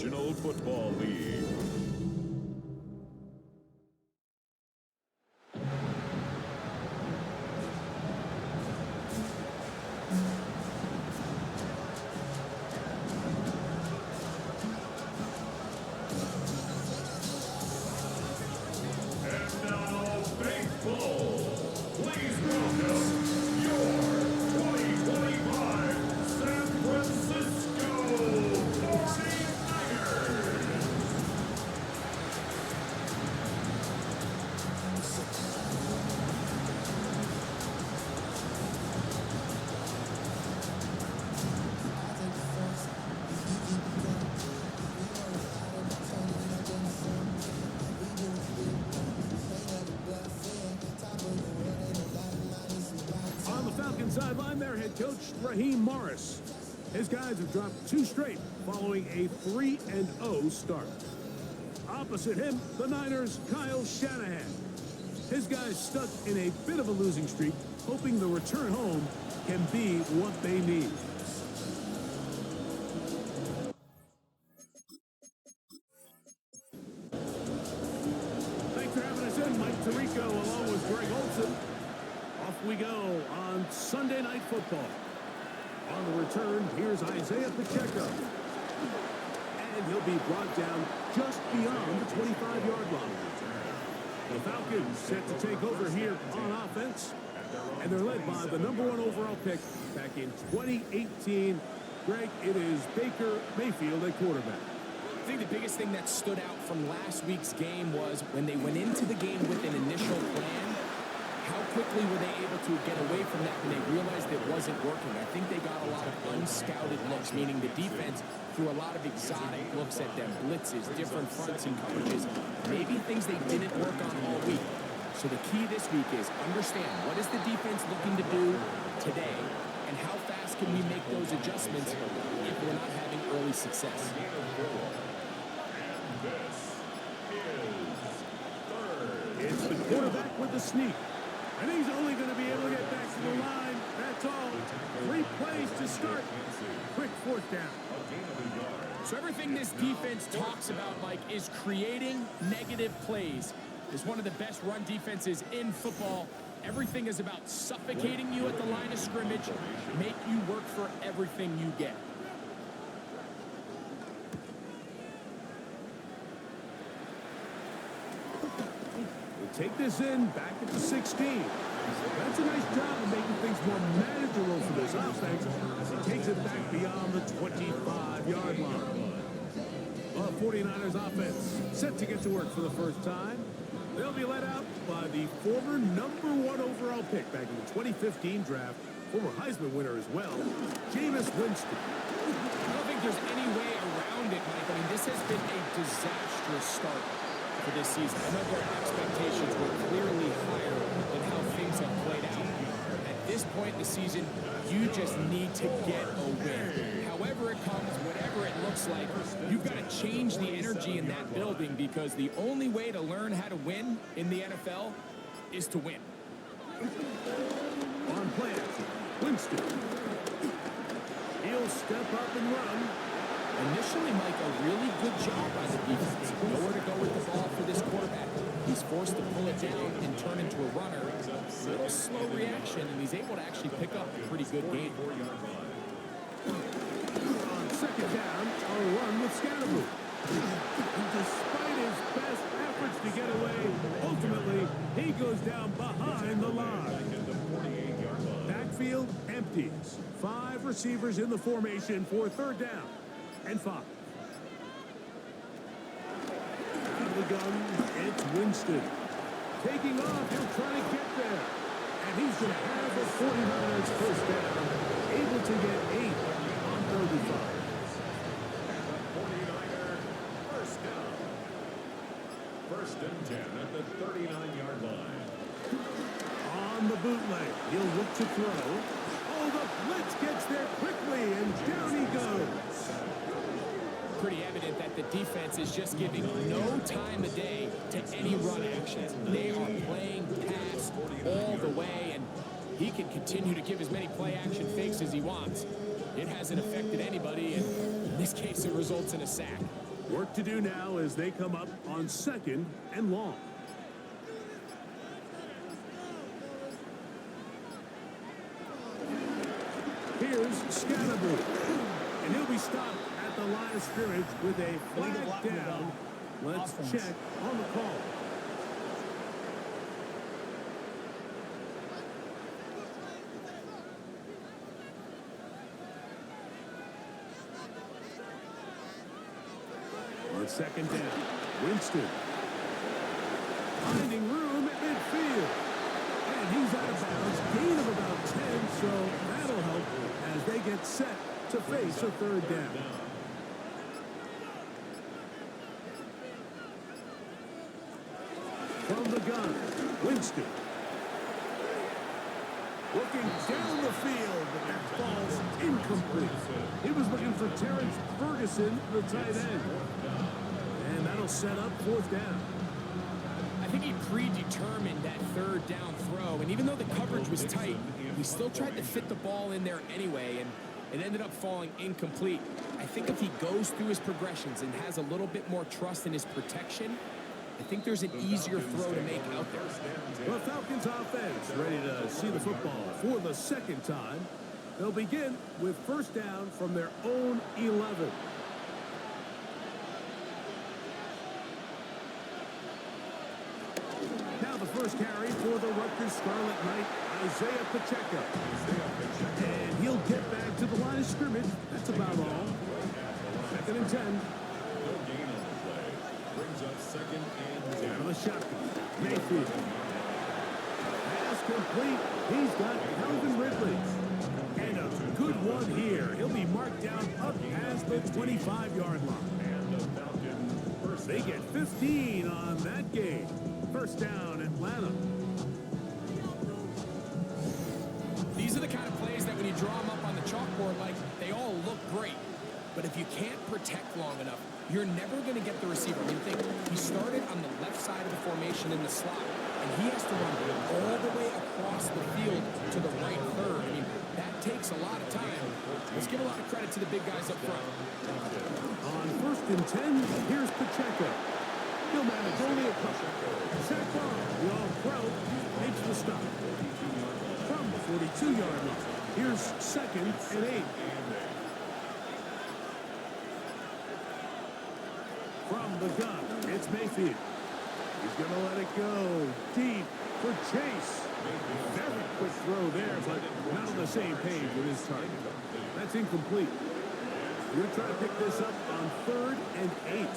National Football League. Sideline, their head coach, Raheem Morris. His guys have dropped 2 straight following a 3-0 start. Opposite him, the Niners' Kyle Shanahan. His guys stuck in a bit of a losing streak, hoping the return home can be what they need. Thanks for having us in, Mike Tirico, along with Greg Olson. Off we go on Sunday Night Football. On the return, here's Isaiah Pacheco. And he'll be brought down just beyond the 25-yard line. The Falcons set to take over here on offense. And they're led by the #1 overall pick back in 2018. Greg, it is Baker Mayfield at quarterback. I think the biggest thing that stood out from last week's game was when they went into the game with an initial plan, how quickly were they able to get away from that when they realized it wasn't working? I think they got a lot of unscouted looks, meaning the defense threw a lot of exotic looks at them, blitzes, different fronts and coverages, maybe things they didn't work on all week. So the key this week is understand what is the defense looking to do today, and how fast can we make those adjustments if we're not having early success. It's the quarterback with the sneak. And he's only going to be able to get back to the line. That's all. 3 plays to start. Quick 4th down. So everything this defense talks about, Mike, is creating negative plays. It's one of the best run defenses in football. Everything is about suffocating you at the line of scrimmage, make you work for everything you get. Take this in back at the 16. That's a nice job of making things more manageable for this offense as he takes it back beyond the 25-yard line. 49ers offense set to get to work for the first time. They'll be led out by the former #1 overall pick back in the 2015 draft, former Heisman winner as well, Jameis Winston. I don't think there's any way around it, Mike. I mean, this has been a disastrous start for this season. I know their expectations were clearly higher than how things have played out. At this point in the season, you just need to get a win. However it comes, whatever it looks like, you've got to change the energy in that building, because the only way to learn how to win in the NFL is to win. On play action, Winston. He'll step up and run. Initially, Mike, a really good job by the defense. Nowhere to go with the ball for this quarterback. He's forced to pull it down and turn into a runner. A little slow reaction, and he's able to actually pick up a pretty good gain. On 2nd down, a run with Scatterboo. Despite his best efforts to get away, ultimately, he goes down behind the line. Backfield empties. 5 receivers in the formation for 3rd down and 5. Out of the gun, it's Winston. Taking off, he'll try to get there. And he's going to have the 49ers first down. Able to get 8 on 35. 49er first down. 1st and 10 at the 39-yard line. On the bootleg, he'll look to throw. Oh, the blitz gets there quickly, and down he goes. Pretty evident that the defense is just giving no time of day to any run actions. They are playing pass all the way, and he can continue to give as many play-action fakes as he wants. It hasn't affected anybody, and in this case, it results in a sack. Work to do now as they come up on 2nd and long. Here's Scatterboo. And he'll be stopped at the line of scrimmage with a flag down. Let's check on the call. On 2nd down, Winston. Finding room at midfield. And he's out of bounds. Gain of about 10, so that'll help as they get set to face a 3rd down. From the gun, Winston. Looking down the field, but that ball's incomplete. He was looking for Terrence Ferguson, the tight end. And that'll set up 4th down. I think he predetermined that 3rd down throw, and even though the coverage was tight, he still tried to fit the ball in there anyway, and it ended up falling incomplete. I think if he goes through his progressions and has a little bit more trust in his protection, I think there's an easier throw to make out there. The Falcons offense ready to see the football for the 2nd time. They'll begin with 1st down from their own 11. Now the first carry for the Rutgers Scarlet Knight, Isaiah Pacheco. And he'll get back to the line of scrimmage. That's about all. 2nd and 10. No gain on the play. Brings up 2nd and 10. Out of the shotgun. Mayfield. Pass complete. He's got Calvin Ridley. And a good one here. He'll be marked down up past the 25-yard line. And the Falcons first. They get 15 on that game. 1st down, Atlanta. These are the kind of plays that when you draw them up on the chalkboard, like, they all look great. But if you can't protect long enough, you're never going to get the receiver. I mean, think, he started on the left side of the formation in the slot, and he has to run all the way across the field to the right 3rd. I mean, that takes a lot of time. Let's give a lot of credit to the big guys up front. On 1st and 10, here's Pacheco. He'll manage only a couple. Saquon, the all-pro, makes the stop. From the 42-yard line, here's 2nd and 8. From the gun, it's Mayfield. He's going to let it go deep for Chase. Very quick throw there, but not on the same page with his target. That's incomplete. We're trying to pick this up on 3rd and 8.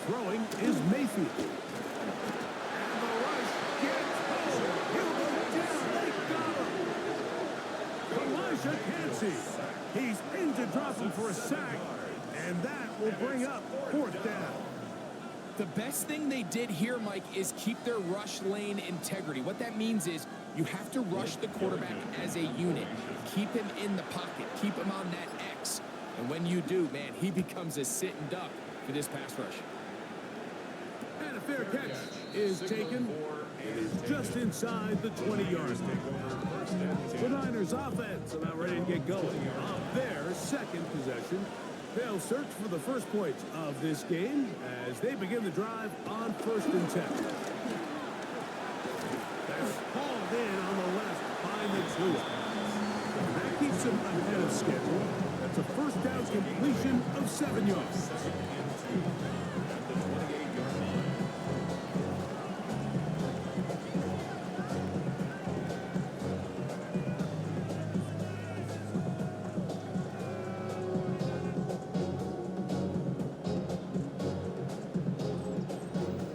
Throwing is Mayfield. And the rush gets home. He'll go down. They got him. Elijah Cansey. He's in to drop him for a sack. And that will bring up 4th down. The best thing they did here, Mike, is keep their rush lane integrity. What that means is you have to rush the quarterback as a unit. Keep him in the pocket. Keep him on that X. And when you do, man, he becomes a sitting duck for this pass rush. And a fair catch is taken. It is just inside the 20-yard line. The Niners offense about ready to get going on their 2nd possession. They'll search for the first point of this game as they begin the drive on 1st and 10. That's hauled in on the left by the 2. That keeps him ahead of schedule. That's a 1st down completion of 7 yards.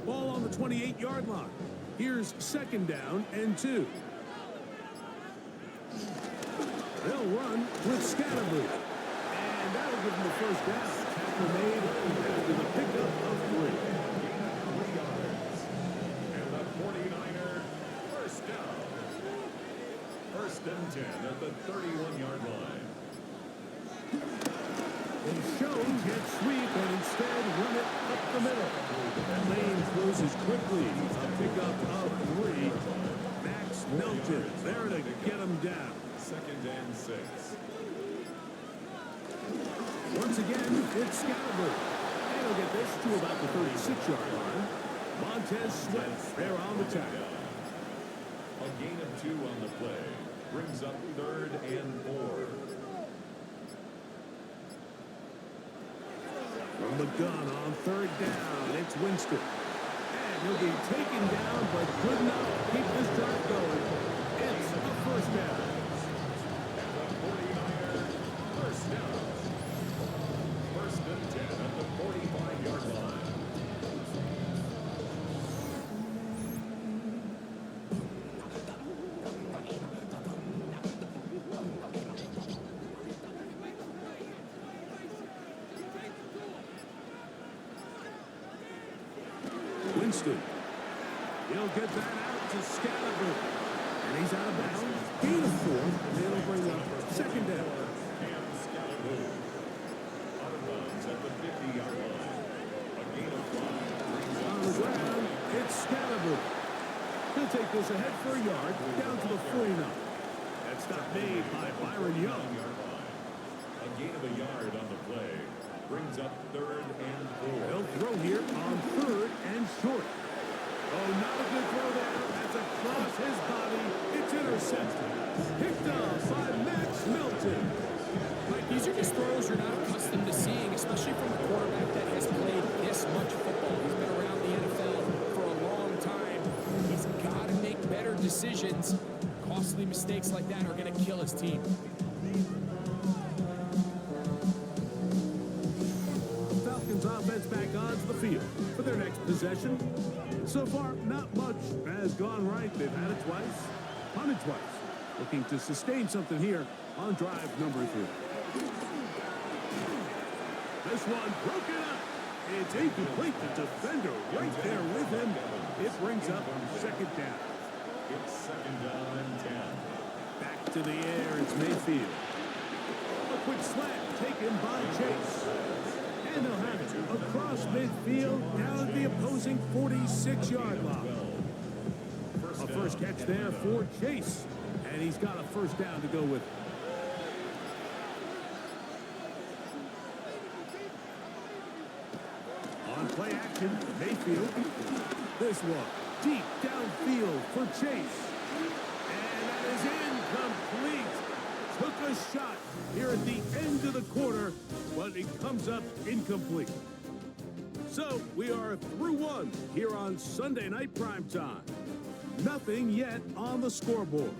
Ball on the 28-yard line. Here's 2nd down and 2. They'll run with Scatterboo. And that'll give them the 1st down. Tackle made after the pickup of 3. And the 49er first down. 1st and 10 at the 31-yard line. They show jet sweep and instead run it up the middle. That lane closes quickly. A pickup of 3. Max Melton there to get him down. 2nd and 6. One once again, it's Scalaboo. And he'll get this to about the 36-yard line. Montez Sweat there on the tackle. A gain of 2 on the play. Brings up 3rd and 4. From the gun on 3rd down, it's Winston. And he'll be taken down, but good enough to keep this drive going. It's a first down. The 49er, first down. 1st and 10 at the 45-yard line. Winston. He'll get that out to Scalaboo. And he's out of bounds. Gain of 4. And they'll bring up 2nd down. And Scalaboo out of bounds at the 50-yard line. A gain of 5. On the ground, it's Scalaboo. He'll take this ahead for a yard, down to the 49. That stop made by Byron Young. A gain of a yard on the play. Brings up 3rd and 4. He'll throw here on 3rd and short. Oh, not a good throw there. That's across his body. It's intercepted. Picked up by Max Milton. Mike, these are just throws you're not accustomed to seeing, especially from a quarterback that has played this much football. He's been around the NFL for a long time. He's got to make better decisions. Costly mistakes like that are going to kill his team. Falcons offense back onto the field for their next possession. So far, not much has gone right. They've had it twice, punted twice. Looking to sustain something here on drive number 3. This one broken up. It's incomplete. The defender right there with him. It brings up 2nd down. It's 2nd down and 10. Back to the air. It's Mayfield. A quick slant taken by Chase. And they'll have it across midfield down at the opposing 46-yard line. A first catch there for Chase. And he's got a first down to go with. On play action, Mayfield. This one deep downfield for Chase. And that is incomplete. Took a shot here at the end of the quarter, but it comes up incomplete. So we are through 1 here on Sunday Night Primetime. Nothing yet on the scoreboard.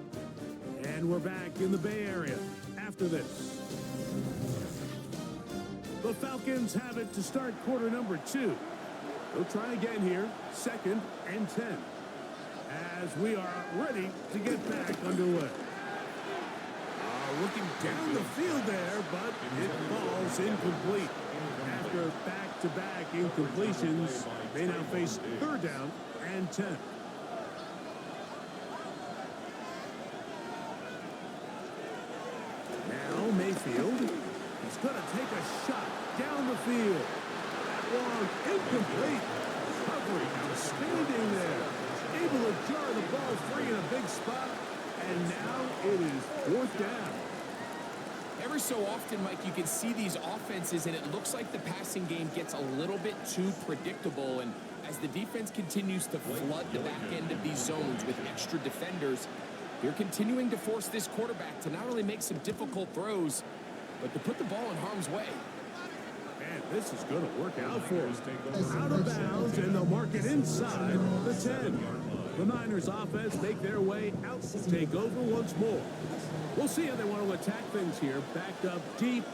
And we're back in the Bay Area after this. The Falcons have it to start quarter number 2. They'll try again here, 2nd and 10. As we are ready to get back underway. Looking down the field there, but it falls incomplete. After back-to-back incompletions, they now face 3rd down and 10. Now Mayfield, he's going to take a shot down the field. That one incomplete. Coverage outstanding there. Able to jar the ball free in a big spot. And now it is 4th down. Every so often, Mike, you can see these offenses, and it looks like the passing game gets a little bit too predictable. And as the defense continues to flood the back end of these zones with extra defenders, they're continuing to force this quarterback to not only make some difficult throws, but to put the ball in harm's way. And this is going to work out for him. Out of bounds, and they'll mark it inside the 10. The Niners offense make their way out to take over once more. We'll see how they want to attack things here, backed up deep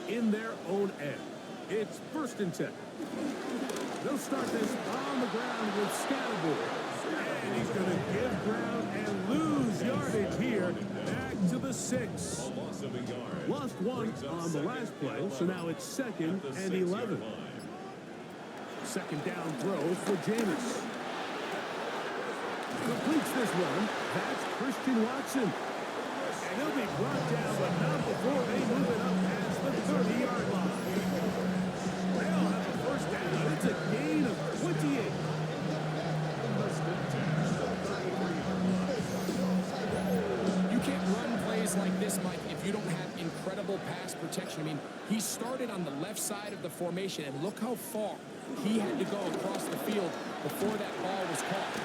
in their own end. It's 1st and 10. They'll start this on the ground with Scalaboo. And he's going to give ground and lose yardage here back to the 6. Lost 1 on the last play, so now it's 2nd and 11. 2nd down throw for Jameis. Completes this one. That's Christian Watson. And he'll be brought down, but not before they move it up past the 30-yard line. They'll have a first down. It's a gain of 28. You can't run plays like this, Mike, if you don't have incredible incredible pass protection. I mean, he started on the left side of the formation, and look how far he had to go across the field before that ball was caught.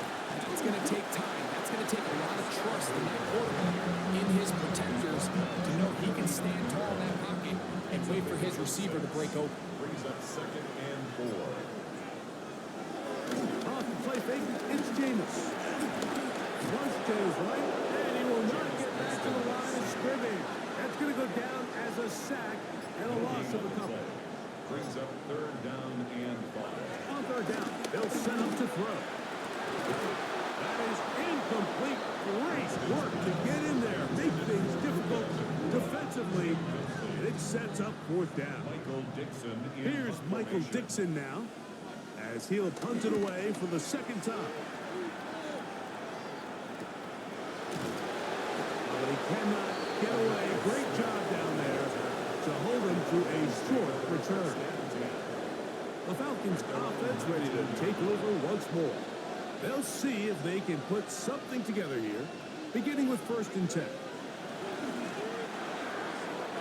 That's going to take time. That's going to take a lot of trust in that quarterback, in his protectors, to know he can stand tall in that pocket and wait for his receiver to break open. Brings up 2nd and 4. Off the play fake, it's Jameis. Once Jay's right, and he will not get back to the line of scrimmage. That's going to go down as a sack and a loss of a couple. Brings up 3rd down and 5. On 3rd down, they'll set up to throw. That is incomplete. Great work to get in there, make things difficult defensively, and it sets up 4th down. Michael Dixon. Here's Michael Dixon now, as he'll punt it away for the 2nd time. But he cannot get away. Great job down there to hold him to a short return. The Falcons offense ready to take over once more. They'll see if they can put something together here, beginning with 1st and 10.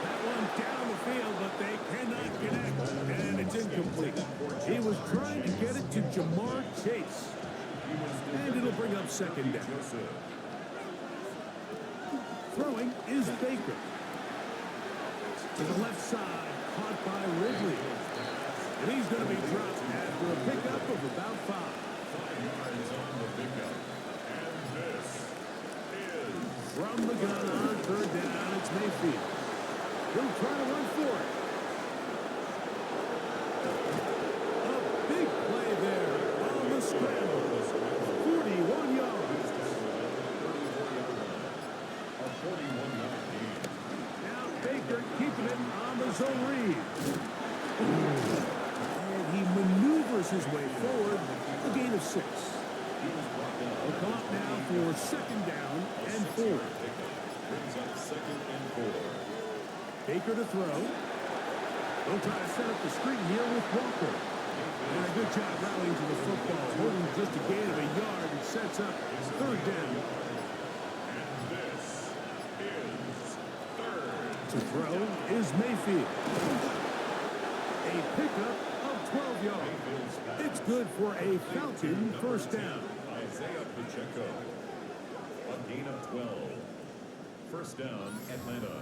That one down the field, but they cannot connect, and it's incomplete. He was trying to get it to Jamar Chase, and it'll bring up 2nd down. Throwing is Baker. To the left side, caught by Ridley. And he's going to be dropped after a pickup of about 5. 5 yards on the pickup. And this is From the gun on 3rd down, it's Mayfield. He'll try to run for it. A big play there on the scramble. 41 yards. a 41-yard lead. Now Baker keeping it on the zone read. And he maneuvers his way forward. A gain of 6. A clock now for 2nd down and 4. Brings up 2nd and 4. Baker to throw. They'll try to set up the screen here with Walker. And a good job rallying to the football, holding just a gain of a yard and sets up 3rd down. And this is 3rd. To throw is Mayfield. A pickup of 12 yards. It's good for a Falcon 1st down. Isaiah Pacheco. A gain of 12. 1st down, Atlanta.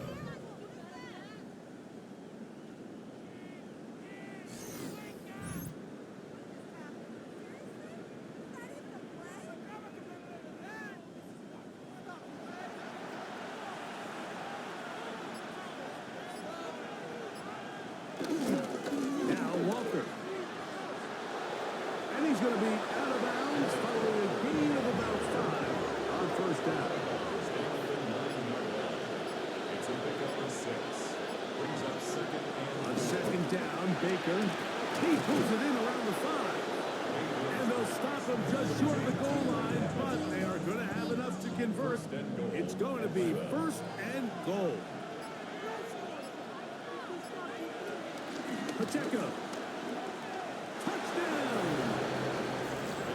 Now Walker. And he's going to be out of bounds following a gain of about 5 on 1st down. It's a pickup of 6. Brings up 2nd and On 2nd down, Baker. He pulls it in around the 5. And they'll stop him just short of the goal line, but they are going to have enough to convert. It's going to be 1st and goal. Pacheco. Touchdown!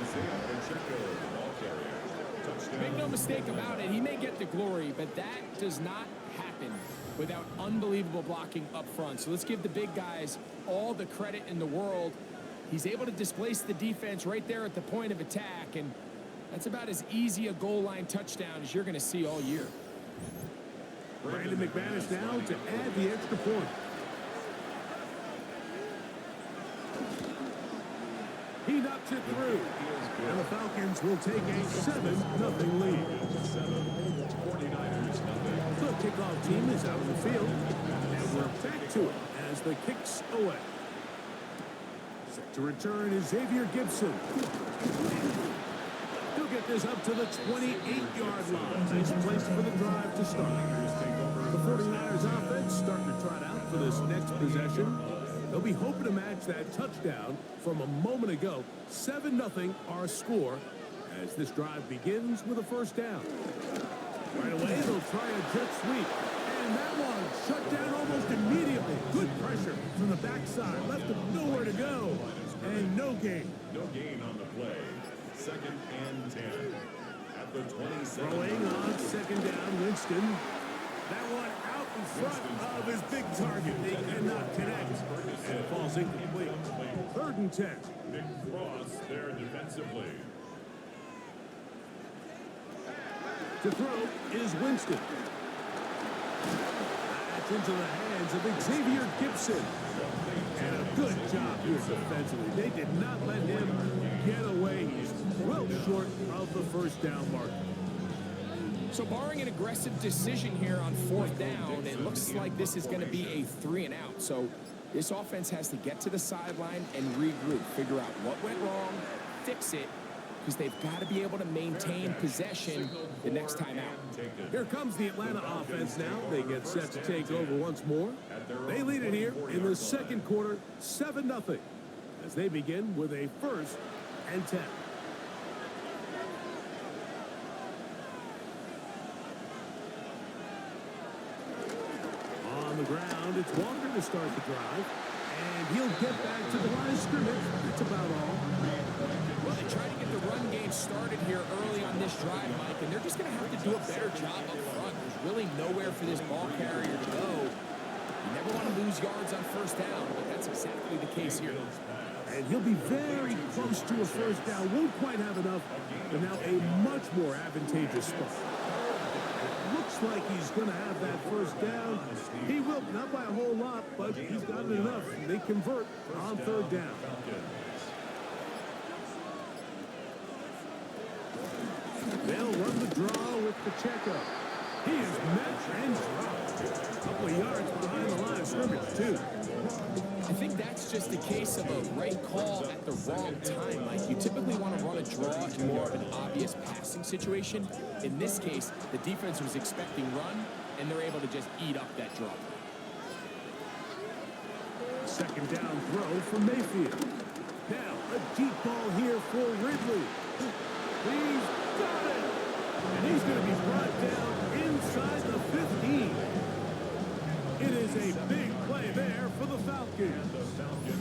Isaiah Pacheco, ball carrier. Touchdown. Make no mistake about it, he may get the glory, but that does not happen without unbelievable blocking up front. So let's give the big guys all the credit in the world. He's able to displace the defense right there at the point of attack, and that's about as easy a goal line touchdown as you're going to see all year. Brandon McManus now to add the extra point. He knocks it through. And the Falcons will take a 7-0 lead. 49ers nothing. The kickoff team is out of the field. And we're back to it as the kick's away. Set to return is Xavier Gibson. He'll get this up to the 28-yard line. Nice place for the drive to start. The 49ers offense starting to trot out for this next possession. They'll be hoping to match that touchdown from a moment ago. 7-0 our score as this drive begins with a 1st down. Right away, they'll try a jet sweep. And that one shut down almost immediately. Good pressure from the backside. Left them nowhere to go. And no gain. No gain on the play. 2nd and 10. At the 27. Throwing on 2nd down, Winston. That one out in front of his big target. They cannot connect. And it falls incomplete. 3rd and 10. Big cross there defensively. To throw is Winston. That's into the hands of Xavier Gibson. And a good job here defensively. They did not let him get away. He's well short of the 1st down mark. So barring an aggressive decision here on 4th down, it looks like this is going to be a 3 and out. So this offense has to get to the sideline and regroup, figure out what went wrong, fix it, because they've got to be able to maintain possession the next time out. Here comes the Atlanta offense now. They get set to take over once more. They lead it here in the 2nd quarter, 7-0, as they begin with a 1st and 10. On the ground, it's Walker to start the drive, and he'll get back to the line of scrimmage. That's about all. Well, they try to get the run game started here early on this drive, Mike, and they're just going to have to do a better job up front. There's really nowhere for this ball carrier to go. You never want to lose yards on 1st down, but that's exactly the case here. And he'll be very close to a 1st down. Won't quite have enough, but now a much more advantageous spot. Looks like he's going to have that 1st down. He will, not by a whole lot, but he's got enough. They convert on 3rd down. They'll run the draw with Pacheco. He is met and dropped. A couple of yards behind the line of scrimmage, too. I think that's just a case of a right call at the wrong time. Like, you typically want to run a draw in more of an obvious passing situation. In this case, the defense was expecting run, and they're able to just eat up that draw. 2nd down throw for Mayfield. Now, a deep ball here for Ridley. He's got it! And he's going to be brought down inside the 15. It is a big play there for the Falcons.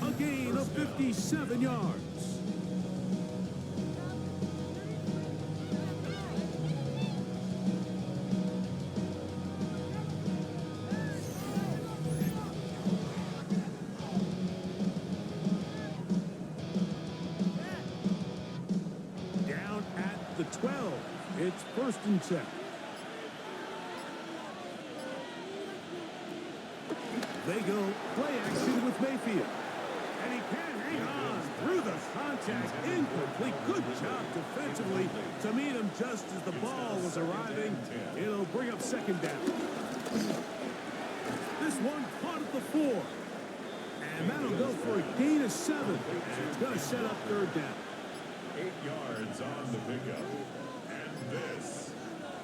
A gain of 57 yards. Down at the 12. It's 1st and 10. They go play action with Mayfield. And he can't hang on through the contact. Incomplete. Good job defensively to meet him just as the ball was arriving. It'll bring up 2nd down. This one caught at the 4. And that'll go for a gain of 7. And it's going to set up 3rd down. 8 yards on the pickup. And this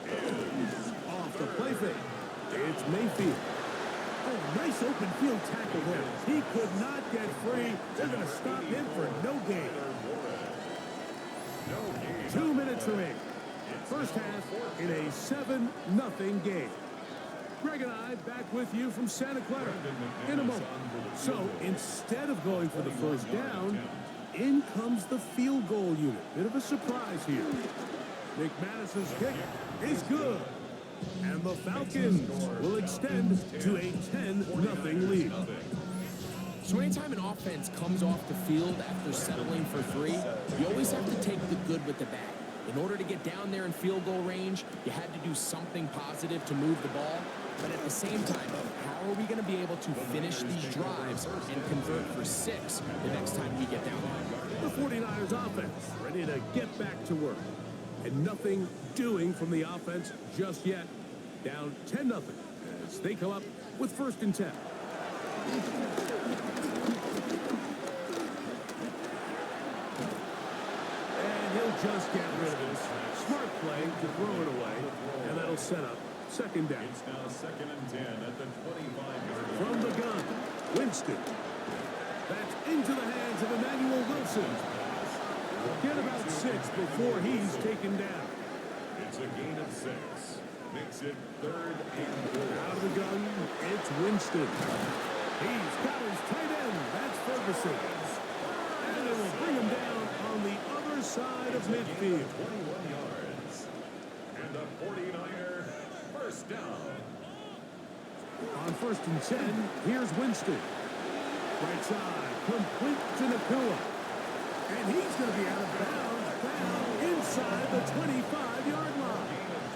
is Off the play fake. It's Mayfield. Oh, nice open field tackle there. He could not get free. They're going to stop him for no gain. 2 minutes remaining. 1st half in a 7-0 game. Greg and I back with you from Santa Clara in a moment. So instead of going for the 1st down, in comes the field goal unit. Bit of a surprise here. McManus's kick is good. And the Falcons will extend to a 10-0 lead. So anytime an offense comes off the field after settling for 3, you always have to take the good with the bad. In order to get down there in field goal range, you had to do something positive to move the ball. But at the same time, how are we going to be able to finish these drives and convert for 6 the next time we get down there? The 49ers offense ready to get back to work. And nothing doing from the offense just yet. Down 10-0 as they come up with 1st and 10. And he'll just get rid of it. Smart play to throw it away. And that'll set up 2nd down. It's now 2nd and 10 at the 25-yard line. From the gun, Winston. That's into the hands of Emmanuel Wilson. Get about 6 before he's taken down. It's a gain of 6. Makes it 3rd and 4. Out of the gun, it's Winston. He's got his tight end. That's Ferguson. And it will bring him down on the other side of midfield. 21 yards. And the 49er 1st down. On 1st and 10, here's Winston. Right side, complete to Nakua. And he's going to be out of bounds, down inside the 25-yard line.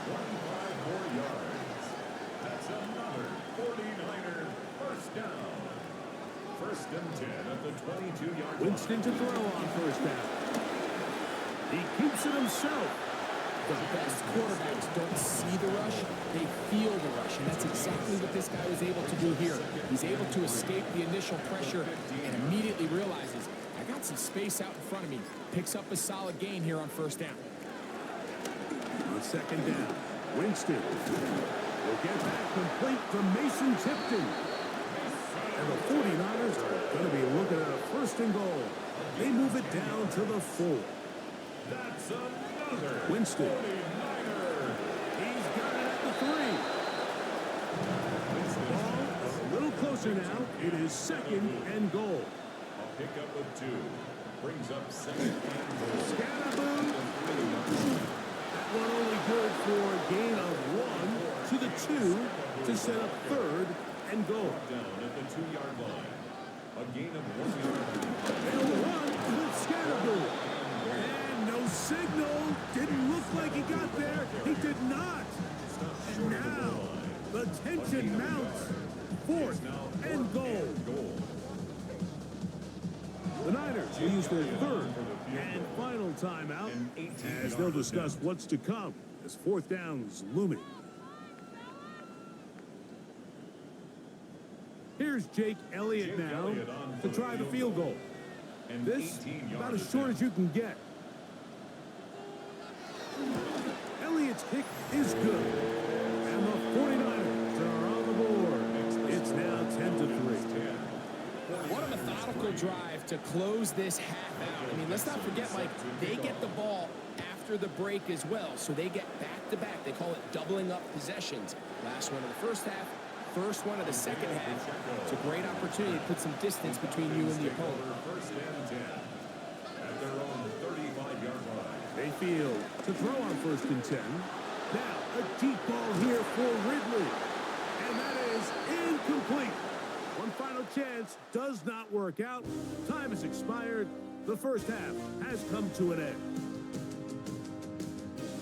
25 yards. That's another 49er first down. 1st and 10 at the 22-yard line. Winston to throw on 1st down. He keeps it himself. The best quarterbacks don't see the rush, they feel the rush, and that's exactly what this guy was able to do here. He's able to escape the initial pressure and immediately realizes, I got some space out in front of me. Picks up a solid gain here on 1st down. On 2nd down, Winston will get back complete from Mason Tipton. And the 49ers are going to be looking at a 1st and goal. They move it down to the 4. That's another Winston. 49er. He's got it at the 3. Ball a little closer now. It is 2nd and goal. A pickup of 2. Brings up 2nd and goal. Scannaboo. That one only good for a gain of 1 to the 2 to set up 3rd and goal. Down at the 2-yard line. A gain of 1 yard. They'll run with Scannaboo. And no signal. Didn't look like he got there. He did not. And now the tension mounts. 4th and goal. The Niners will use their 3rd and final timeout as they'll discuss what's to come as 4th down is looming. Here's Jake Elliott now to try the field goal. This about as short as you can get. Elliott's kick is good. And the 49ers are on the board. It's now 10-3. What a methodical drive to close this half out. I mean, let's not forget, Mike, they get the ball after the break as well, so they get back-to-back. They call it doubling up possessions. Last one of the first half, first one of the second half. It's a great opportunity to put some distance between you and the opponent. 1st and 10 at their own 35-yard line. Mayfield to throw on 1st and 10. Now a deep ball here for Ridley. And that is incomplete. One final chance does not work out. Time has expired. The 1st half has come to an end.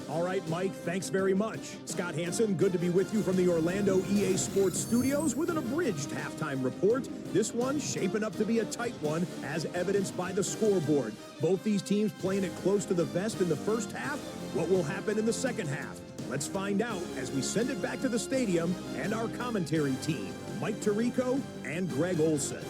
All right, Mike, thanks very much. Scott Hansen, good to be with you from the Orlando EA Sports Studios with an abridged halftime report. This one shaping up to be a tight one, as evidenced by the scoreboard. Both these teams playing it close to the vest in the 1st half. What will happen in the 2nd half? Let's find out as we send it back to the stadium and our commentary team, Mike Tirico and Greg Olson.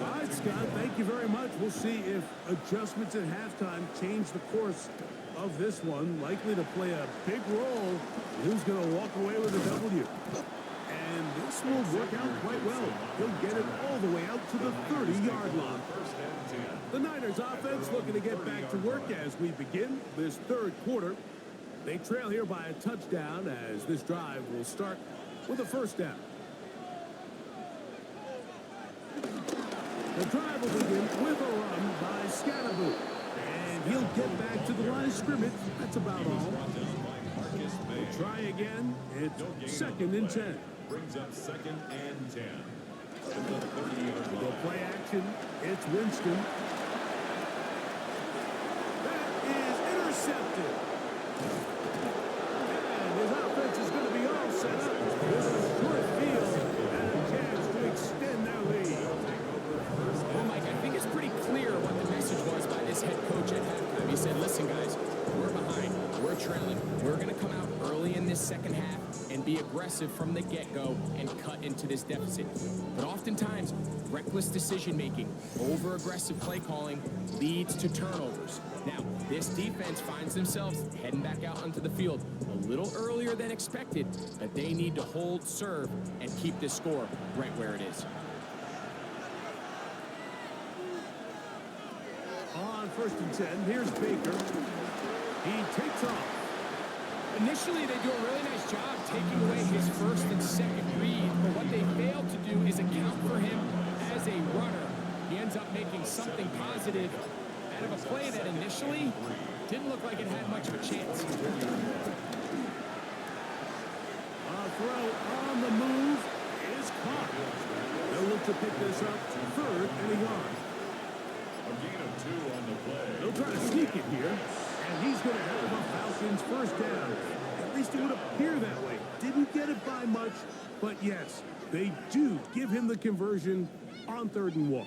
All right, Scott, thank you very much. We'll see if adjustments at halftime change the course of this one. Likely to play a big role. Who's going to walk away with a W? And this will work out quite well. He'll get it all the way out to the 30-yard line. The Niners offense looking to get back to work as we begin this 3rd quarter. They trail here by a touchdown as this drive will start with a 1st down. The drive will begin with a run by Scannaboo. And he'll get back to the line of scrimmage. That's about all. We'll try again. It's 2nd and 10. Brings up 2nd and 10. At the 30-yard The line. play action. It's Winston. That is intercepted. And his offense is going to be all set up with a short field and a chance to extend their lead. Well, Mike, I think it's pretty clear what the message was by this head coach at halftime. He said, listen, guys, we're behind. We're trailing. We're going to come out early in this 2nd half and be aggressive from the get-go and cut into this deficit. But oftentimes, reckless decision-making, over-aggressive play calling leads to turnovers. Now, this defense finds themselves heading back out onto the field a little earlier than expected, but they need to hold, serve, and keep this score right where it is. On 1st and 10, here's Baker. He takes off. Initially, they do a really nice job taking away his first and second read, but what they failed to do is account for him as a runner. He ends up making something positive out of a play that initially didn't look like it had much of a chance. A throw on the move is caught. They'll look to pick this up third and a yard. A gain of 2 on the play. They'll try to sneak it here, and he's going to have the Falcons first down. At least it would appear that way. Didn't get it by much, but yes, they do give him the conversion on 3rd and 1.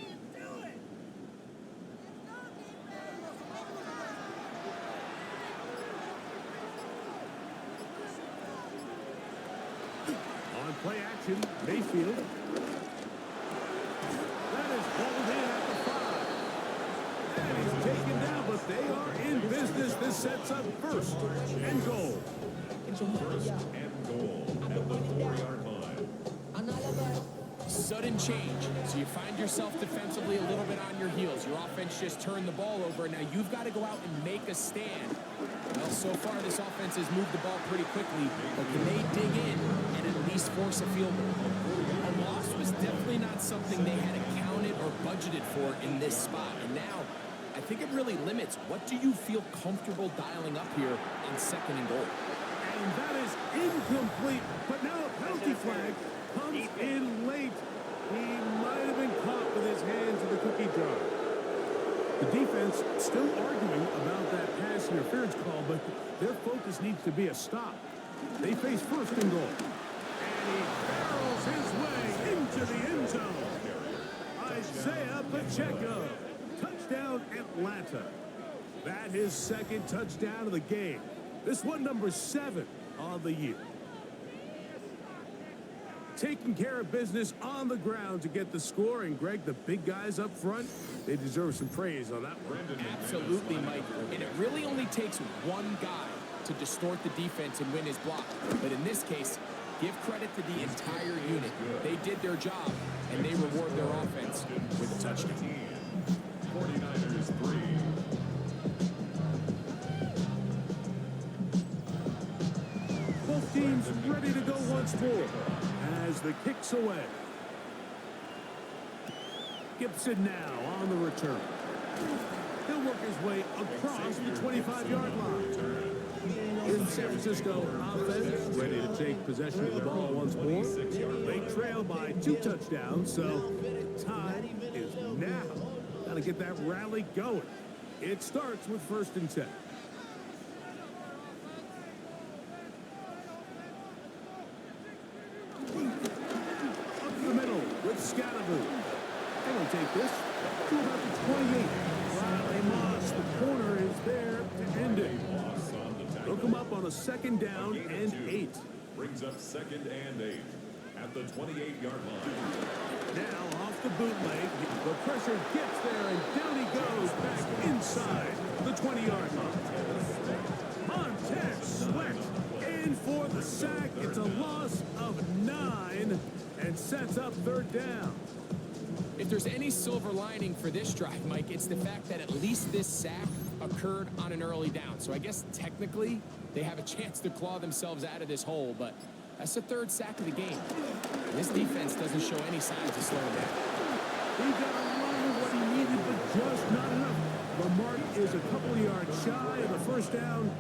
On play action, Mayfield. That is hauled in at the 5. And he's taken down, but they are in business. This sets up first and goal. First and goal at the 4-yard line. Sudden change. So you find yourself defensively a little bit on your heels. Your offense just turned the ball over. Now you've got to go out and make a stand. Well, so far this offense has moved the ball pretty quickly, but can they dig in and at least force a field goal? A loss was definitely not something they had accounted or budgeted for in this spot. And now, I think it really limits what do you feel comfortable dialing up here on 2nd and goal. And that is incomplete, but now a penalty flag comes in late. He might have been caught with his hands in the cookie jar. The defense still arguing about that pass interference call, but their focus needs to be a stop. They face 1st and goal. And he barrels his way into the end zone. Isaiah Pacheco. Touchdown, Atlanta. That his 2nd touchdown of the game. This one number 7 on the year. Taking care of business on the ground to get the score. And, Greg, the big guys up front, they deserve some praise on that one. Absolutely, Mike. And it really only takes one guy to distort the defense and win his block. But in this case, give credit to the entire unit. They did their job, and they reward their offense with a touchdown. 49ers 3. Both teams ready to go once more as the kick's away. Gibson now on the return. He'll work his way across the 25-yard line. In San Francisco offense, ready to take possession of the ball once more. They trail by 2 touchdowns, so time is now. Got to get that rally going. It starts with 1st and 10. Scatterby. They will take this to about the 28. Wow, they lost. The corner is there to end it. They'll come up on a 2nd down and 8. Brings up 2nd and 8 at the 28-yard line. Now off the bootleg. The pressure gets there, and down he goes back inside the 20-yard line. Montez Sweat in for the sack. It's a loss of 9. And sets up 3rd down. If there's any silver lining for this drive, Mike, it's the fact that at least this sack occurred on an early down. So I guess technically they have a chance to claw themselves out of this hole, but that's the 3rd sack of the game. And this defense doesn't show any signs of slowing down. He got a lot of what he needed, but just not enough. The mark is a couple of yards shy of the 1st down.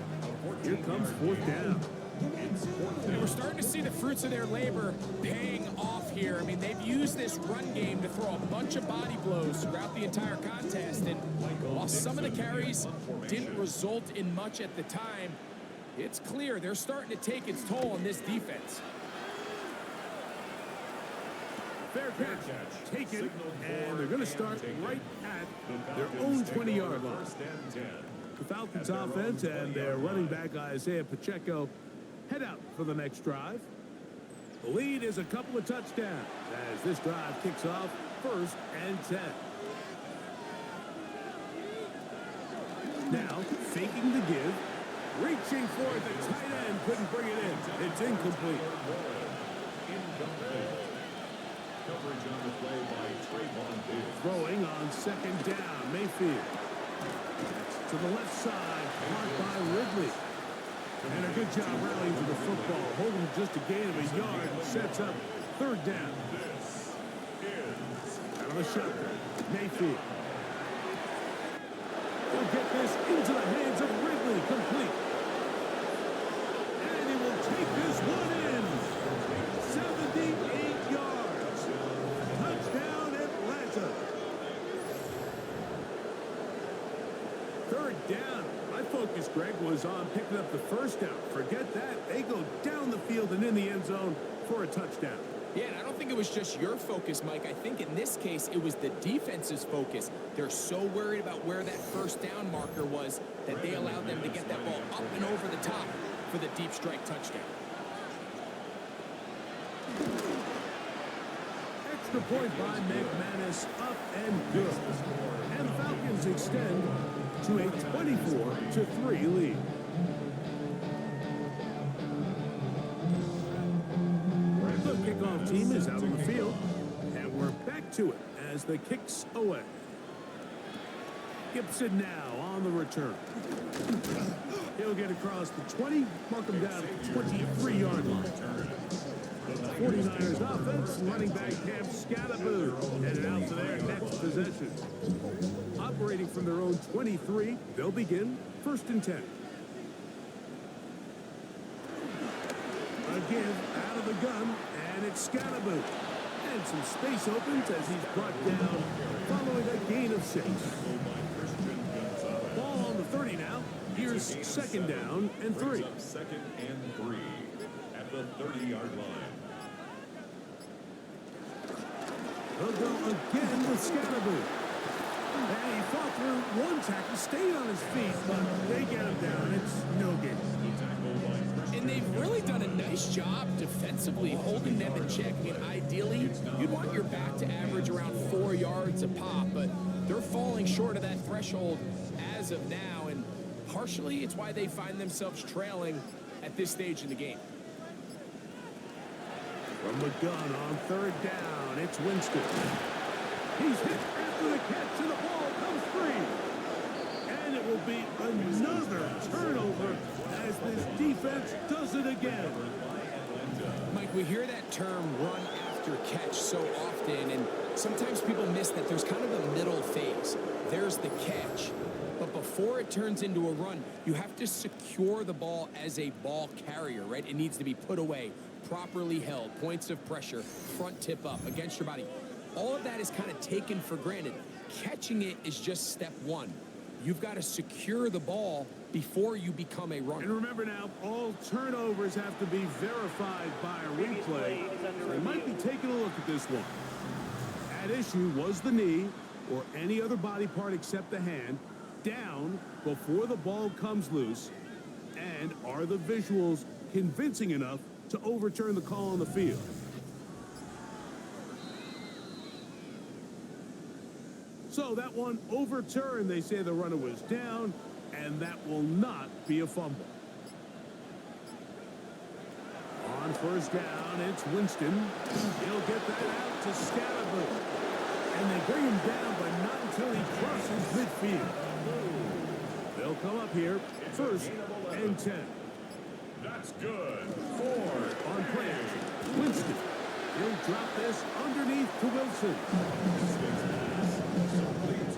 Here comes 4th down. And we're starting to see the fruits of their labor paying off here. I mean, they've used this run game to throw a bunch of body blows throughout the entire contest. And while some of the carries didn't result in much at the time, it's clear they're starting to take its toll on this defense. Fair catch taken, and they're going to start right at their own 20-yard line. The Falcons offense and their running back Isaiah Pacheco head out for the next drive. The lead is a couple of touchdowns as this drive kicks off 1st and 10. Now faking the give, reaching for it, the tight end couldn't bring it in. It's incomplete. Coverage on the play by Trayvon Diggs. Throwing on 2nd down, Mayfield. To the left side, blocked by Ridley. And a good job rallying to the football, holding just a gain of a yard and sets up third down. Out of the shotgun, Mayfield. He'll get this into the hands of Ridley, complete. And he will take this one in. 78 yards. Touchdown, Atlanta. Third down. My focus, Greg, was on picking up the first down. Forget that. They go down the field and in the end zone for a touchdown. Yeah, and I don't think it was just your focus, Mike. I think in this case, it was the defense's focus. They're so worried about where that first down marker was that they allowed them to get that ball up and over the top for the deep strike touchdown. Extra point by McManus, up and good. And Falcons extend to a 24-3 lead. The kickoff team is out on the field, and we're back to it as the kicks away. Gibson now on the return. He'll get across the 20, mark him down at the 23-yard line. 49ers offense, running back Cam Scatterboo headed out to their next possession. Operating from their own 23, they'll begin 1st and 10. Again, out of the gun, and it's Scatterboo. And some space opens as he's brought down following a gain of 6. Ball on the 30 now. Here's 2nd down and 3. 2nd and 3 at the 30-yard line. They'll go again with Scatterboo. And he fought through one tackle, stayed on his feet, but they get him down. It's no gain. And they've really done a nice job defensively holding them in check. I mean, ideally, you'd want your back to average around 4 yards a pop, but they're falling short of that threshold as of now, and partially it's why they find themselves trailing at this stage in the game. From the gun on 3rd down, it's Winston. He's hit after the catch, and the ball comes free. And it will be another turnover as this defense does it again. Mike, we hear that term run after catch so often, and sometimes people miss that there's kind of a middle phase. There's the catch, but before it turns into a run, you have to secure the ball as a ball carrier, right? It needs to be put away, properly held, points of pressure, front tip up against your body. All of that is kind of taken for granted. Catching it is just step one. You've got to secure the ball before you become a runner. And remember now, all turnovers have to be verified by a replay. So they might be taking a look at this one. At issue was the knee, or any other body part except the hand, down before the ball comes loose. And are the visuals convincing enough to overturn the call on the field? So that one overturned. They say the runner was down, and that will not be a fumble. On 1st down, it's Winston. He'll get that out to Scatterboo. And they bring him down, but not until he crosses midfield. They'll come up here, 1st and 10. That's good. 4 on play action. Winston. He'll drop this underneath to Wilson.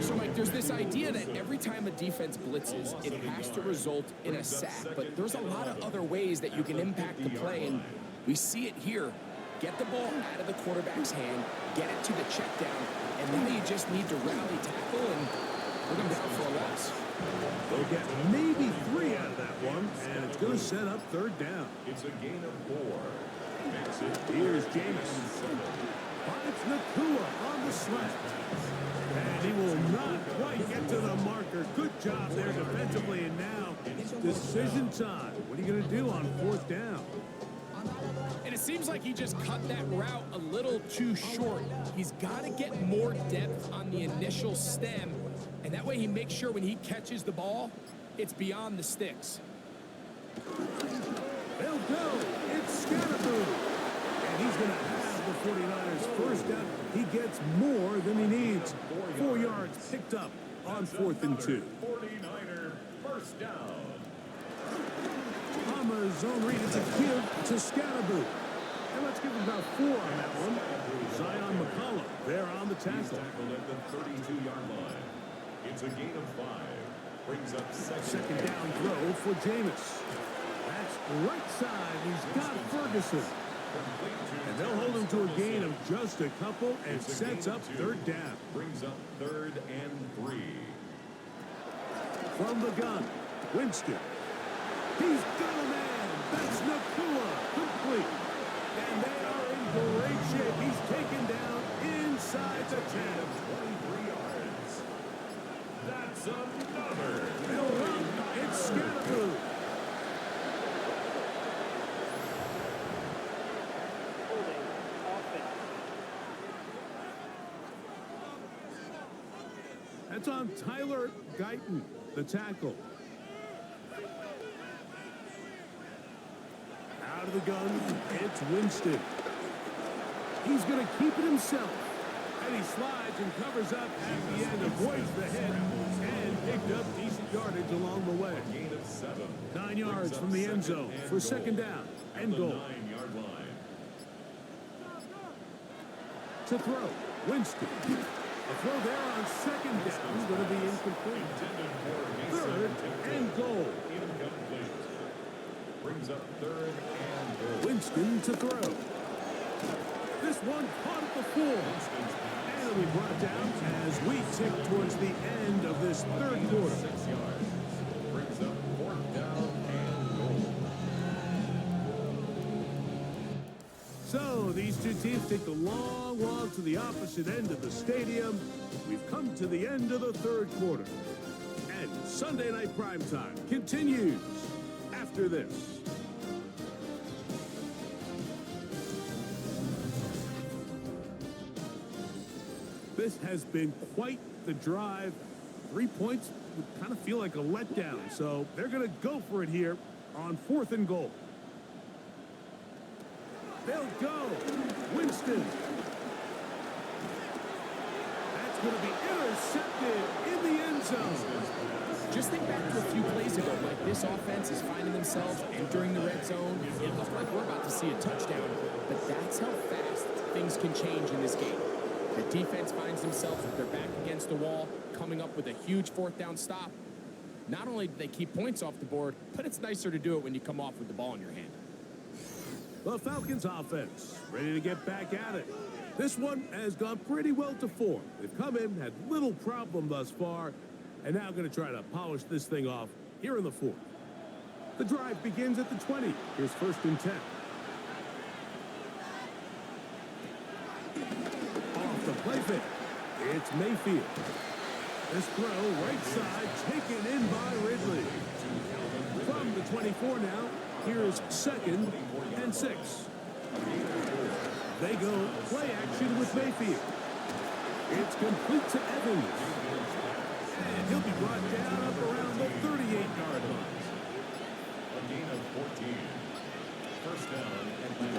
So, Mike, there's this idea that every time a defense blitzes, it has to result in a sack. But there's a lot of other ways that you can impact the play, and we see it here. Get the ball out of the quarterback's hand, get it to the check down, and then you just need to rally tackle and put them down for a loss. They'll get maybe 3 out of that one, and it's going to set up 3rd down. It's a gain of 4. Here's James. Finds Nakua on the slant. And he will not quite get to the marker. Good job there defensively, and now decision time. What are you going to do on 4th down? And it seems like he just cut that route a little too short. He's got to get more depth on the initial stem, and that way he makes sure when he catches the ball, it's beyond the sticks. They'll go. It's Scatterboo. And he's going to have the 49ers 1st down. He gets more than he needs. 4 yards picked up on 4th and 2. 49er 1st down. On the zone read, it's a give to Scatterboo. And let's give him about 4 on that one. Zion McCollum there on the tackle. Tackled at the 32-yard line. It's a gain of 5. Brings up Second down throw for Jameis. That's right side. He's got Ferguson. And they'll hold him to a gain of just a couple and sets up 3rd down. Brings up 3rd and 3. From the gun, Winston. He's got a man. That's Nakua. Complete. And they are in great shape. He's taken down inside the 10. 23 yards. That's another. They'll run. It's Scatterboo. That's on Tyler Guyton, the tackle. Out of the gun, it's Winston. He's going to keep it himself. And he slides and covers up at the end, avoids the hit, and picked up decent yardage along the way. Gain of 7. 9 yards from the end zone for second down and goal. 9-yard line. To throw, Winston. A throw there on second down, going to be incomplete. Intended for a 3rd and goal. incomplete. Brings up 3rd and goal. Winston to throw. This one caught at the 4. And it'll be brought down as we tick towards the end of this 3rd quarter. 6 yards. Brings up 4th down and goal. So these two teams take the long walk to the opposite end of the stadium. We've come to the end of the 3rd quarter. And Sunday Night Primetime continues after this. This has been quite the drive. 3 points would kind of feel like a letdown. So they're going to go for it here on 4th and goal. They'll go. Winston. That's going to be intercepted in the end zone. Just think back to a few plays ago, Mike. This offense is finding themselves entering the red zone. It looks like we're about to see a touchdown, but that's how fast things can change in this game. The defense finds themselves with their back against the wall, coming up with a huge 4th down stop. Not only do they keep points off the board, but it's nicer to do it when you come off with the ball in your hand. The Falcons offense ready to get back at it. This one has gone pretty well to form. They've come in, had little problem thus far, and now going to try to polish this thing off here in the 4th. The drive begins at the 20. Here's 1st and 10. Off the play fake. It's Mayfield. This throw right side taken in by Ridley. From the 24 now, here's 2nd and 6. They go play action with Mayfield. It's complete to Evans. And he'll be brought down up around the 38-yard line. A gain of 14. 1st down and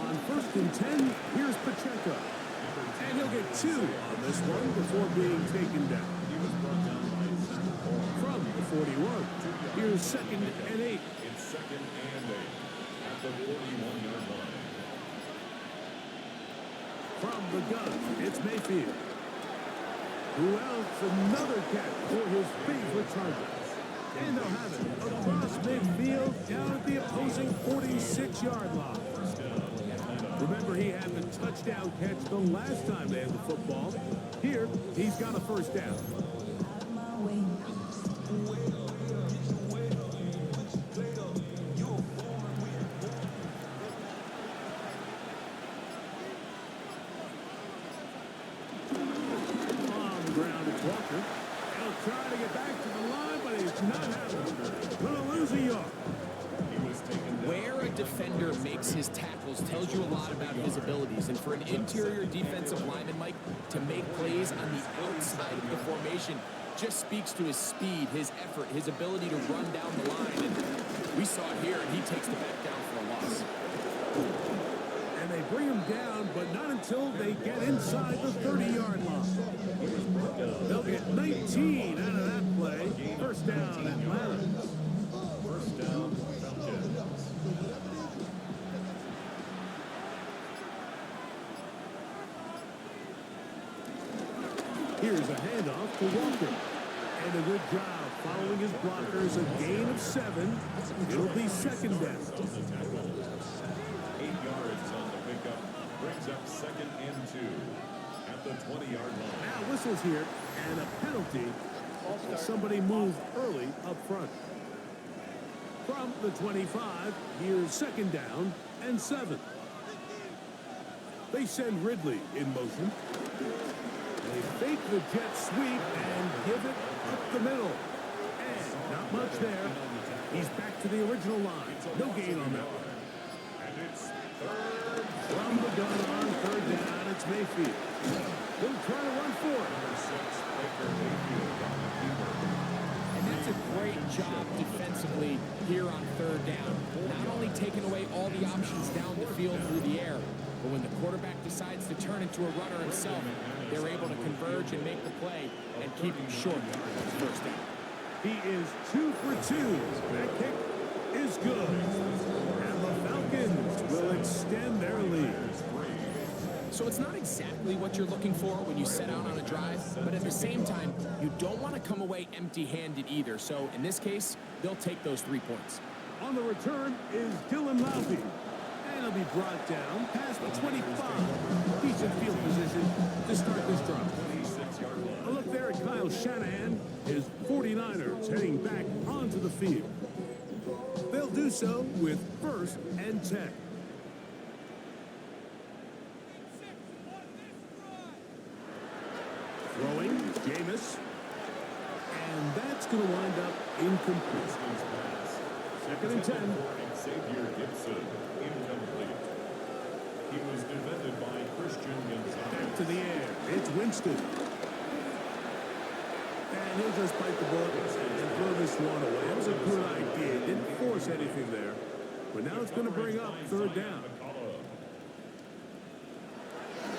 On 1st and 10, here's Pacheco. And he'll get 2 on this one before being taken down. he was brought down by From the 41, here's 2nd and 8. It's 2nd and 8 at the 41-yard line. From the gun, it's Mayfield. Who else? Another catch for his favorite target. And they'll have it across midfield down at the opposing 46-yard line. Remember, he had the touchdown catch the last time they had the football. Here, he's got a 1st down. On the ground, it's Walker. He'll try to get back to the line, but he's not having it. Gonna lose a yard. Where a defender makes his tackles tells you a lot about his abilities. And for an interior defensive lineman, Mike, to make plays on the outside of the formation just speaks to his speed, his effort, his ability to run down the line. And we saw it here, and he takes the back down for a loss. And they bring him down, but not until they get inside the 30-yard line. They'll get 19 out of that play. 1st down, Atlanta. 1st down, Falcons. Here's a handoff to Walker. And a good job following his blockers. A gain of 7. It'll be second down. 8 yards on the pickup. Brings up 2nd and 2 at the 20-yard line. Now whistles here and a penalty. Somebody moved early up front. From the 25, here's 2nd down and 7. They send Ridley in motion. They fake the jet sweep and give it up the middle. And not much there. He's back to the original line. No gain on that one. And it's 3rd. From the gun on 3rd down, it's Mayfield. He'll try to run for it. Number 6, Baker Mayfield on the keeper. And that's a great job defensively here on 3rd down. Not only taking away all the options down the field through the air, but when the quarterback decides to turn into a runner himself, they're able to converge and make the play and keep him short on 1st down. He is 2 for 2. That kick is good. And the Falcons will extend their lead. So it's not exactly what you're looking for when you set out on a drive, but at the same time, you don't want to come away empty-handed either. So in this case, they'll take those 3 points. On the return is Dylan Laube. And he'll be brought down past the 25. Decent field position to start this drive. A look there at Kyle Shanahan. His 49ers heading back onto the field. They'll do so with 1st and 10. Throwing, Jameis. And that's going to wind up incomplete. 2nd and 10. Xavier Gibson, incomplete. He was defended by Christian Gonzalez. Back to the air. It's Winston. And he'll just bite the bullet and throw this one away. That was a good idea. Didn't force anything there. But now it's going to bring up 3rd down.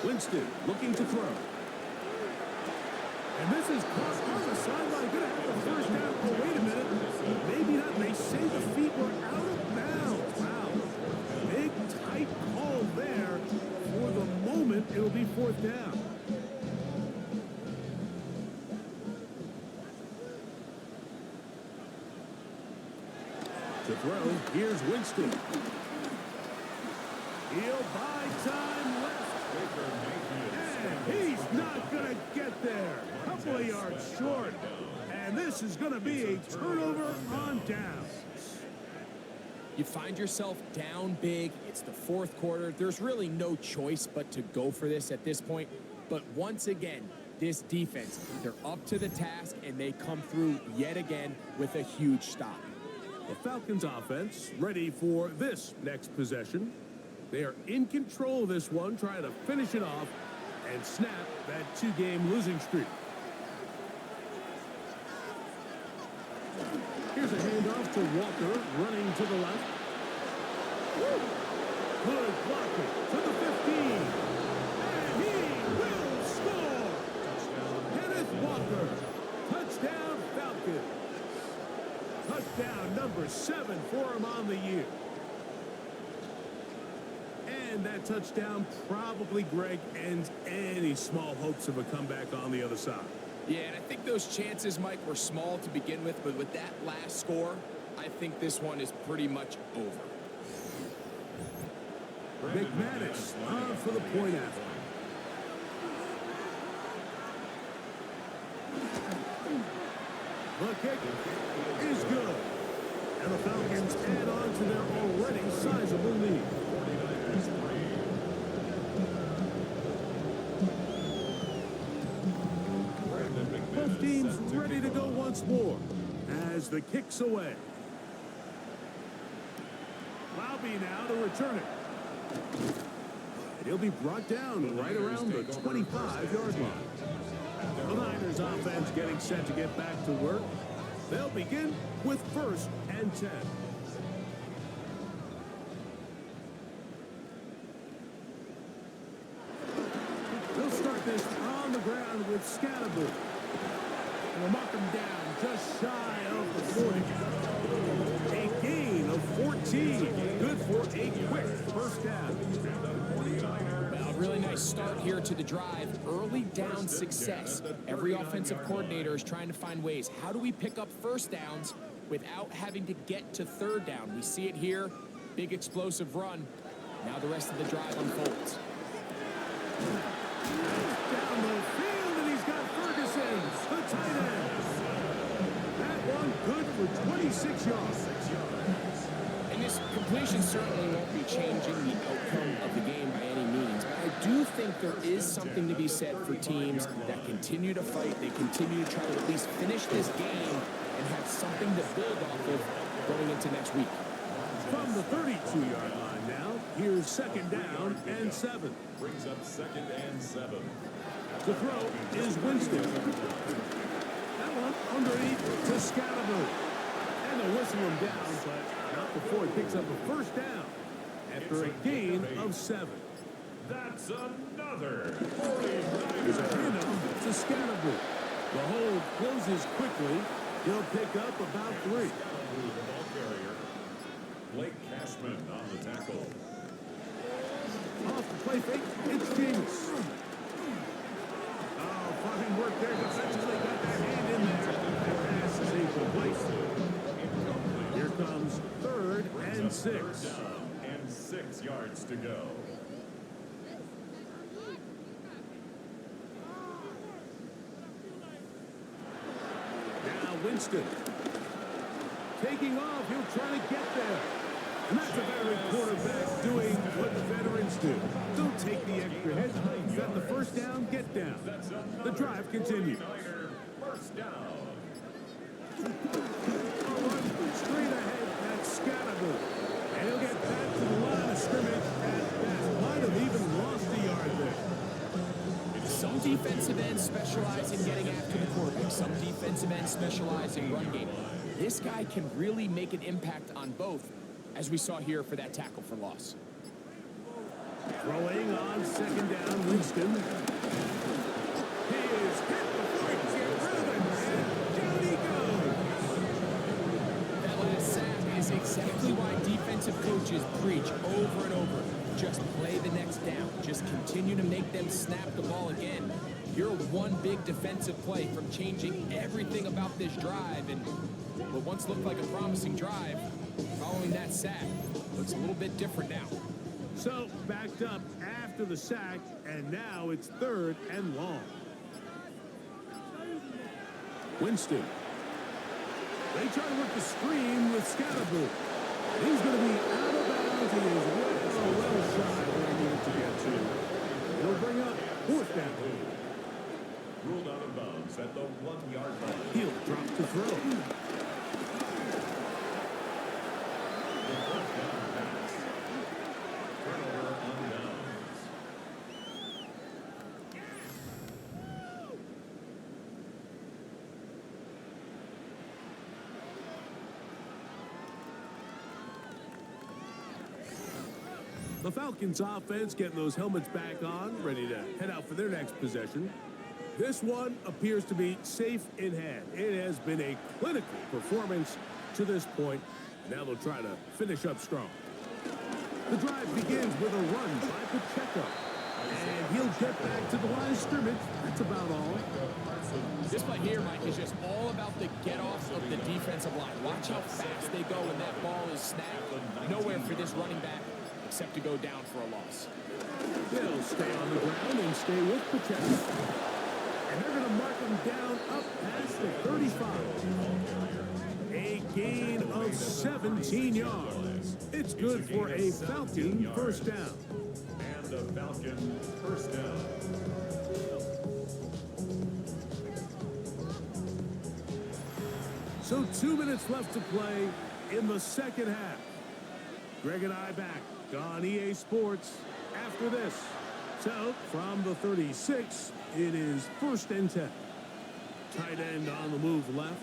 Winston looking to throw. And this is caught on the sideline. Going to have the 1st down. Oh, wait a minute. Maybe not. They say the feet were out of bounds. Wow. Big, tight call there. For the moment, it'll be 4th down. To throw, here's Winston. He'll buy time left. And he's not going to get there. Couple of yards short. And this is going to be a turnover on downs. You find yourself down big. It's the 4th quarter. There's really no choice but to go for this at this point. But once again, this defense, they're up to the task, and they come through yet again with a huge stop. The Falcons offense ready for this next possession. They are in control of this one, trying to finish it off and snap that 2-game losing streak. Here's a handoff to Walker, running to the left. Good blocking to the 15. And he will score! Kenneth Walker, touchdown Falcons. Touchdown number 7 for him on the year. And that touchdown probably, Greg, ends any small hopes of a comeback on the other side. Yeah, and I think those chances, Mike, were small to begin with, but with that last score, I think this one is pretty much over. McManus on for the point after. The kick is good. And the Falcons add on to their already sizable lead. Both teams ready to go once more as the kick's away. Laube now to return it. And he'll be brought down right around the 25-yard line. The Niners offense getting set to get back to work. They'll begin with 1st and 10. They'll start this on the ground with Scatterboot. And they'll mark him down just shy of the 40. A gain of 14. Good for a quick first down. A really nice start here to the drive. Early down success. Every offensive coordinator is trying to find ways. How do we pick up first downs without having to get to third down? We see it here. Big explosive run. Now the rest of the drive unfolds. Down the field, and he's got Ferguson, the tight end. That one good for 26 yards. And this completion certainly won't be changing the outcome of the game by any means, but I do think there is something to be said for teams that continue to fight. They continue to try to at least finish this game and have something to build off of going into next week. From the 32-yard line now, here's second down and 7. Brings up second and 7. The throw is Winston. That one underneath to Scalaboo. And they'll whistle him down, but not before he picks up a first down after a gain of 7. That's another 49. Here's a handoff to Scalaboo. The hold closes quickly. He'll pick up about 3. The ball carrier. Blake Cashman on the tackle. Off the play fake, it's James. Oh, fine work there defensively. Got that hand in there. That pass is incomplete. Here comes third and 6. Down and 6 yards to go. Now Winston. Taking off, he'll try to get there. And that's a veteran quarterback doing what the veterans do. Don't take the extra hit. You got the first down, get down. The drive continues. First down. Straight ahead, that's Scalaboo. And he'll get back to the line of scrimmage at best. Might have even lost a yard there. Some defensive ends specialize in getting after the quarterback. Some defensive ends specialize in run game. This guy can really make an impact on both, as we saw here for that tackle for loss. Throwing on second down, Winston. He is hit before he can get rid of him, and down he goes. That last sack is exactly why defensive coaches preach over and over. Just play the next down. Just continue to make them snap the ball again. You're one big defensive play from changing everything about this drive, and what once looked like a promising drive, following that sack, looks a little bit different now. So, backed up after the sack, and now it's third and long. Winston. They try to work the screen with Scalaboo. He's going to be out of bounds. He is well shy where he needed to get to. It'll bring up fourth down. Ruled out of bounds at the 1 yard line. He'll drop to throw. Turnover on downs. The Falcons offense getting those helmets back on, ready to head out for their next possession. This one appears to be safe in hand. It has been a clinical performance to this point. Now they'll try to finish up strong. The drive begins with a run by Pacheco. And he'll get back to the line of scrimmage. That's about all. This play here, Mike, is just all about the get-off of the defensive line. Watch how fast they go when that ball is snapped. Nowhere for this running back except to go down for a loss. They'll stay on the ground and stay with Pacheco. And they're going to mark him down up past the 35. A gain of 17 yards. It's good for a Falcon first down. And a Falcon first down. So 2 minutes left to play in the second half. Greg and I back on EA Sports after this. So from the 36, it is first and 10. Tight end on the move left.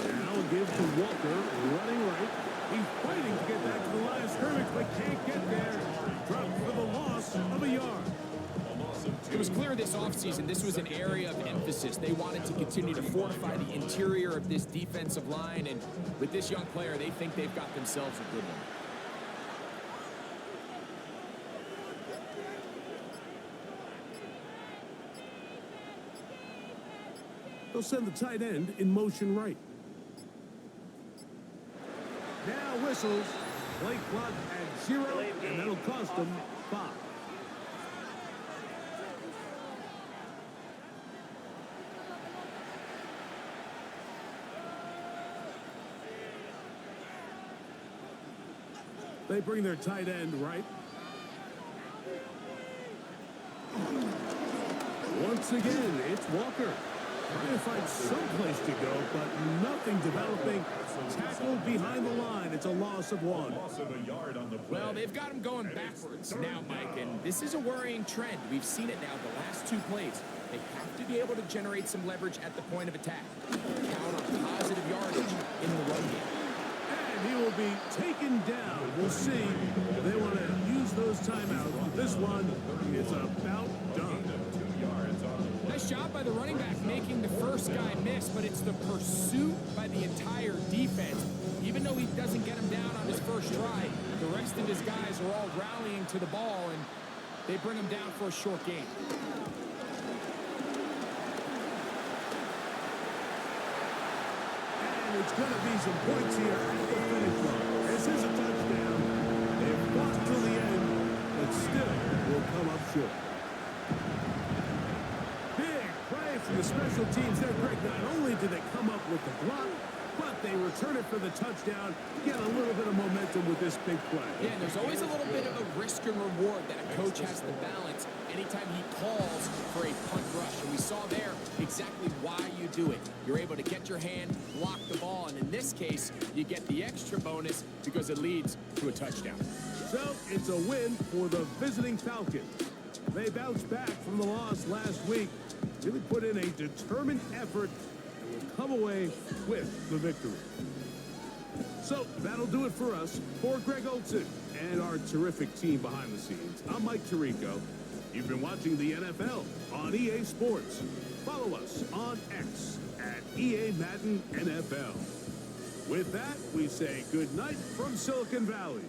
Now a give to Walker, running right. He's fighting to get back to the line of scrimmage, but can't get there. Dropped for the loss of a yard. It was clear sure this offseason this was an area of emphasis. They wanted to continue to fortify the interior of this defensive line, and with this young player, they think they've got themselves a good one. They'll send the tight end in motion right. Now whistles. Play clock at 0, and that'll cost them 5. They bring their tight end right. Once again, it's Walker. Trying to find some place to go, but nothing developing. Tackled behind the line. It's a loss of 1. Loss of a yard on the play. Well, they've got him going backwards now, Mike, and this is a worrying trend. We've seen it now the last 2 plays. They have to be able to generate some leverage at the point of attack. Count on positive yardage in the run game. And he will be taken down. We'll see if they want to use those timeouts. This one is about done. Nice job by the running back making the first guy miss, but it's the pursuit by the entire defense. Even though he doesn't get him down on his first try, the rest of his guys are all rallying to the ball, and they bring him down for a short gain. And it's going to be some points here at the finish line. This is a touchdown. They've fought till the end, but still will come up short. From the special teams there, Greg, not only did they come up with the block, but they return it for the touchdown, get a little bit of momentum with this big play. Yeah, and there's always a little bit of a risk and reward that a coach has to balance anytime he calls for a punt rush. And we saw there exactly why you do it. You're able to get your hand, block the ball, and in this case, you get the extra bonus because it leads to a touchdown. So it's a win for the visiting Falcons. They bounced back from the loss last week, really put in a determined effort, and will come away with the victory. So that'll do it for us. For Greg Olson and our terrific team behind the scenes, I'm Mike Tirico. You've been watching the NFL on EA Sports. Follow us on X at EA Madden NFL. With that, we say good night from Silicon Valley.